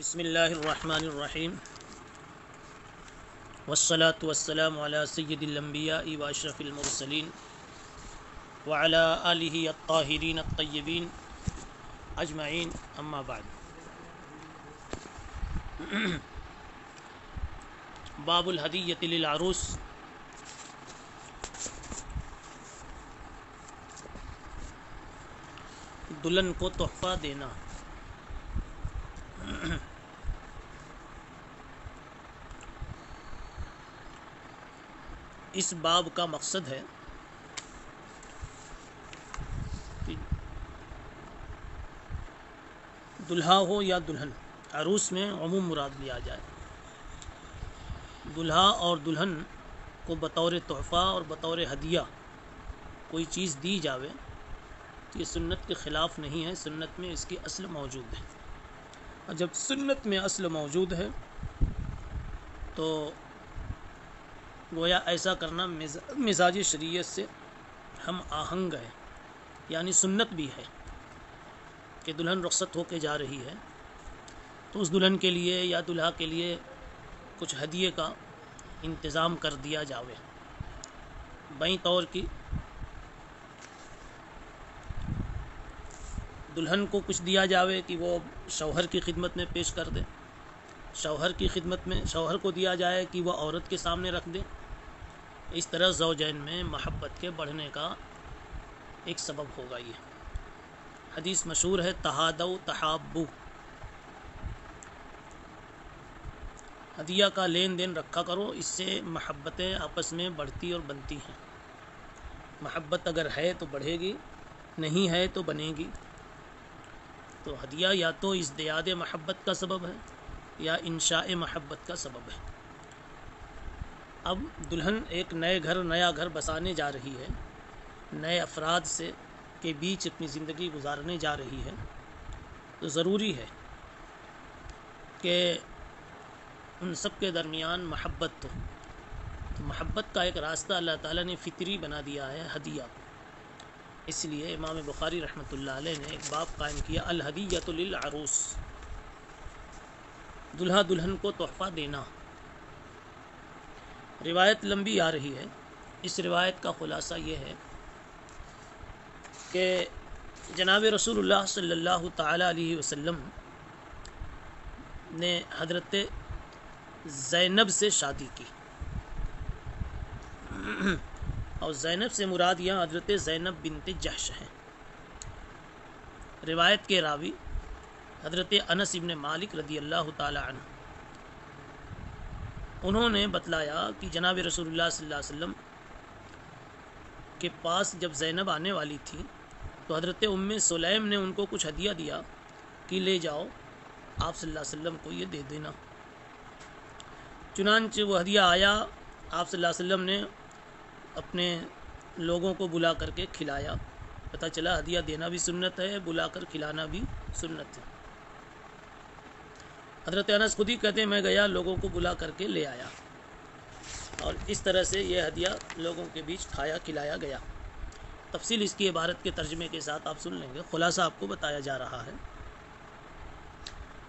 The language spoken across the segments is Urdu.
بسم اللہ الرحمن الرحیم والصلاة والسلام علی سید الانبیاء و اشرف المرسلین وعلی آلہ الطاہرین الطیبین اجمعین، اما بعد۔ باب الہدیۃ للعروس۔ دلہن کو تحفہ دینا۔ اس باب کا مقصد ہے کہ دلہا ہو یا دلہن، عروس میں عموم مراد لیا جائے۔ دلہا اور دلہن کو بطور تحفہ اور بطور ہدیہ کوئی چیز دی جاوے تو یہ سنت کے خلاف نہیں ہے، سنت میں اس کی اصل موجود ہے۔ اور جب سنت میں اصل موجود ہے تو گویا ایسا کرنا مزاج شریعت سے ہم آہنگ ہے، یعنی سنت بھی ہے کہ دلہن رخصت ہو کے جا رہی ہے تو اس دلہن کے لیے یا دلہا کے لیے کچھ ہدیے کا انتظام کر دیا جاوے۔ بائیں طور کی دلہن کو کچھ دیا جاوے کہ وہ شوہر کی خدمت میں پیش کر دے، شوہر کی خدمت میں شوہر کو دیا جائے کہ وہ عورت کے سامنے رکھ دے۔ اس طرح زوجین میں محبت کے بڑھنے کا ایک سبب ہوگا۔ یہ حدیث مشہور ہے، تہادوا تحابوا، ہدیہ کا لین دین رکھا کرو، اس سے محبتیں آپس میں بڑھتی اور بنتی ہیں۔ محبت اگر ہے تو بڑھے گی، نہیں ہے تو بنے گی۔ تو ہدیہ یا تو ازدیاد محبت کا سبب ہے یا انشاء محبت کا سبب ہے۔ اب دلہن ایک نیا گھر بسانے جا رہی ہے، نئے افراد سے کے بیچ اپنی زندگی گزارنے جا رہی ہے، تو ضروری ہے کہ ان سب کے درمیان محبت ہو۔ تو محبت کا ایک راستہ اللہ تعالیٰ نے فطری بنا دیا ہے، ہدیہ۔ اس لیے امام بخاری رحمۃ اللہ علیہ نے ایک باب قائم کیا، الہدیۃ للعروس، دلہا دلہن کو تحفہ دینا۔ روایت لمبی آ رہی ہے، اس روایت کا خلاصہ یہ ہے کہ جناب رسول اللہ صلی اللہ تعالی علیہ وسلم نے حضرت زینب سے شادی کی، اور زینب سے مراد یہاں حضرت زینب بنت جحش ہیں۔ روایت کے راوی حضرت انس ابن مالک رضی اللہ تعالی عنہ، انہوں نے بتلایا کہ جناب رسول اللہ صلی اللہ علیہ وسلم کے پاس جب زینب آنے والی تھی تو حضرت ام سلیم نے ان کو کچھ ہدیہ دیا کہ لے جاؤ، آپ صلی اللہ علیہ وسلم کو یہ دے دینا۔ چنانچہ وہ ہدیہ آیا، آپ صلی اللہ علیہ وسلم نے اپنے لوگوں کو بلا کر کے کھلایا۔ پتہ چلا ہدیہ دینا بھی سنت ہے، بلا کر کھلانا بھی سنت ہے۔ حضرت انس خود ہی کہتے ہیں، میں گیا لوگوں کو بلا کر کے لے آیا، اور اس طرح سے یہ ہدیہ لوگوں کے بیچ کھایا کھلایا گیا۔ تفصیل اس کی عبارت کے ترجمے کے ساتھ آپ سن لیں گے، خلاصہ آپ کو بتایا جا رہا ہے۔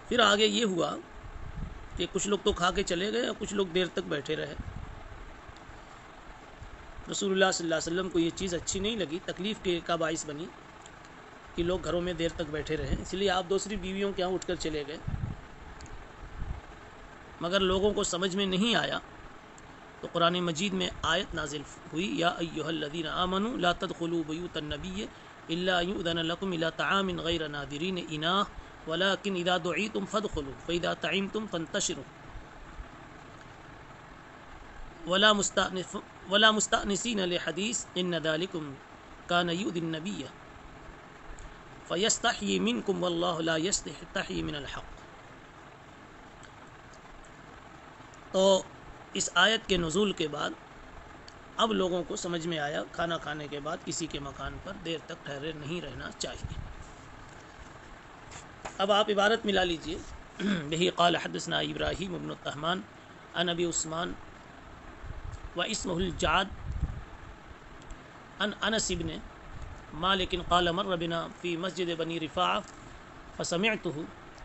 پھر آگے یہ ہوا کہ کچھ لوگ تو کھا کے چلے گئے اور کچھ لوگ دیر تک بیٹھے رہے۔ رسول اللہ صلی اللہ علیہ وسلم کو یہ چیز اچھی نہیں لگی، تکلیف کا باعث بنی کہ لوگ گھروں میں دیر تک بیٹھے رہیں، اس لیے آپ دوسری بیویوں کے یہاں اٹھ کر چلے گئے۔ مگر لوگوں کو سمجھ میں نہیں آیا تو قرآن مجید میں آیت نازل ہوئی، یا ایھا الذین آمنوا لا تدخلوا بیوت النبی الا ان یؤذن لکم الی طعام غیر ناظرین اناہ ولکن اذا دعیتم فادخلوا فاذا طعمتم فانتشروا ولا مستأنسین لحدیث ان ذلکم کان یؤذی النبی فیستحیی منکم واللہ لا یستحیی من الحق۔ تو اس آیت کے نزول کے بعد اب لوگوں کو سمجھ میں آیا کھانا کھانے کے بعد کسی کے مکان پر دیر تک ٹھہرے نہیں رہنا چاہیے۔ اب آپ عبارت ملا لیجئے، بہی قال حدثنا ابراہیم بن الطہمان عن ابی عثمان و اسمہ الجعد عن انس بن مالک قال مر بنا فی مسجد بنی رفاعہ فسمعته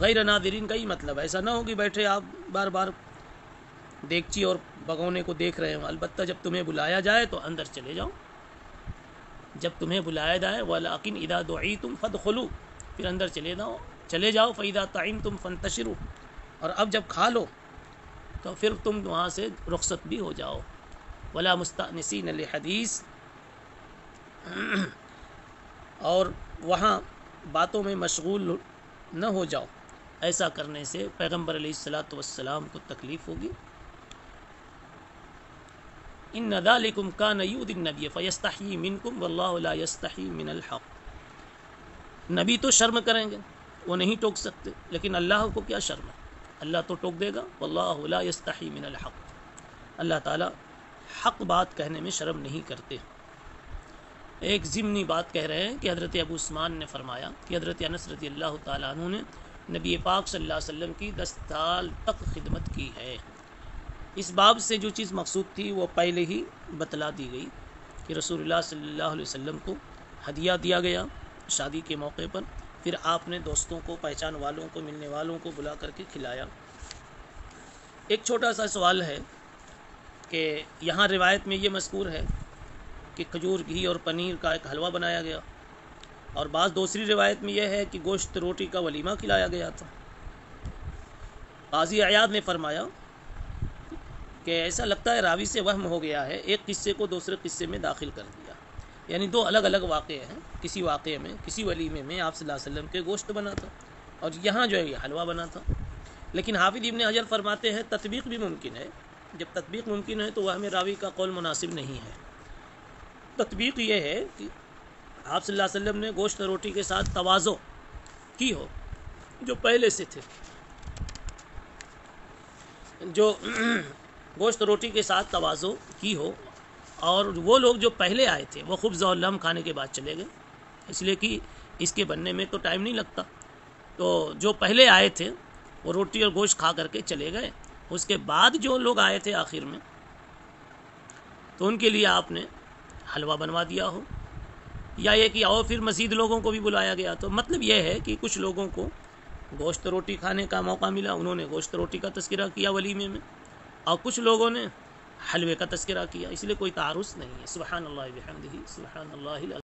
غیر ناظرین کا ہی مطلب ایسا نہ ہو کہ بیٹھے آپ بار بار دیگچی اور بھگونے کو دیکھ رہے ہوں، البتہ جب تمہیں بلایا جائے تو اندر چلے جاؤ، جب تمہیں بلایا جائے وَلَٰكِنْ إِذَا دُعِيتُمْ فَادْخُلُوا، پھر اندر چلے جاؤ فَإِذَا طَعِمْتُمْ فَانتَشِرُوا، اور اب جب کھا لو تو پھر تم وہاں سے رخصت بھی ہو جاؤ، وَلَا مُسْتَأْنِسِينَ لِحَدِيثٍ، اور وہاں باتوں میں مشغول نہ ہو جاؤ، ایسا کرنے سے پیغمبر علیہ الصلاۃ والسلام کو تکلیف ہوگی۔ ان ذالکم کان یؤذی النبی فیستحیی منکم واللہ لا یستحیی من الحق، نبی تو شرم کریں گے، وہ نہیں ٹوک سکتے، لیکن اللہ کو کیا شرم ہے، اللہ تو ٹوک دے گا، واللہ لا یستحیی من الحق، اللہ تعالی حق بات کہنے میں شرم نہیں کرتے۔ ایک ضمنی بات کہہ رہے ہیں کہ حضرت ابو عثمان نے فرمایا کہ حضرت انس رضی اللہ تعالیٰ عنہ نے نبی پاک صلی اللہ علیہ وسلم کی 10 سال تک خدمت کی ہے۔ اس باب سے جو چیز مقصود تھی وہ پہلے ہی بتلا دی گئی کہ رسول اللہ صلی اللہ علیہ وسلم کو ہدیہ دیا گیا شادی کے موقع پر، پھر آپ نے دوستوں کو، پہچان والوں کو، ملنے والوں کو بلا کر کے کھلایا۔ ایک چھوٹا سا سوال ہے کہ یہاں روایت میں یہ مذکور ہے کہ کھجور، گھی اور پنیر کا ایک حلوہ بنایا گیا، اور بعض دوسری روایت میں یہ ہے کہ گوشت روٹی کا ولیمہ کھلایا گیا تھا۔ قاضی عیاض نے فرمایا کہ ایسا لگتا ہے راوی سے وہم ہو گیا ہے، ایک قصے کو دوسرے قصے میں داخل کر دیا، یعنی دو الگ الگ واقعے ہیں، کسی واقعے میں، کسی ولیمے میں آپ صلی اللہ علیہ وسلم کے گوشت بنا تھا اور یہاں جو ہے یہ حلوہ بنا تھا۔ لیکن حافظ ابن حجر فرماتے ہیں تطبیق بھی ممکن ہے، جب تطبیق ممکن ہے تو وہ ہمیں راوی کا قول مناسب نہیں ہے۔ تطبیق یہ ہے کہ آپ صلی اللہ علیہ وسلم نے گوشت روٹی کے ساتھ تواضع کی ہو، جو پہلے سے تھے، جو گوشت روٹی کے ساتھ تواضع کی ہو، اور وہ لوگ جو پہلے آئے تھے وہ خبز اور لحم کھانے کے بعد چلے گئے، اس لیے کہ اس کے بننے میں تو ٹائم نہیں لگتا، تو جو پہلے آئے تھے وہ روٹی اور گوشت کھا کر کے چلے گئے، اس کے بعد جو لوگ آئے تھے آخر میں تو ان کے لیے آپ نے حلوہ بنوا دیا ہو، یا یہ کہ اور پھر مزید لوگوں کو بھی بلایا گیا، تو مطلب یہ ہے کہ کچھ لوگوں کو گوشت روٹی کھانے کا موقع ملا، انہوں نے گوشت روٹی کا تذکرہ کیا ولیمے میں، اور کچھ لوگوں نے حلوے کا تذکرہ کیا، اس لیے کوئی تعارض نہیں ہے۔ سبحان اللہ بحمدہ، سبحان اللہ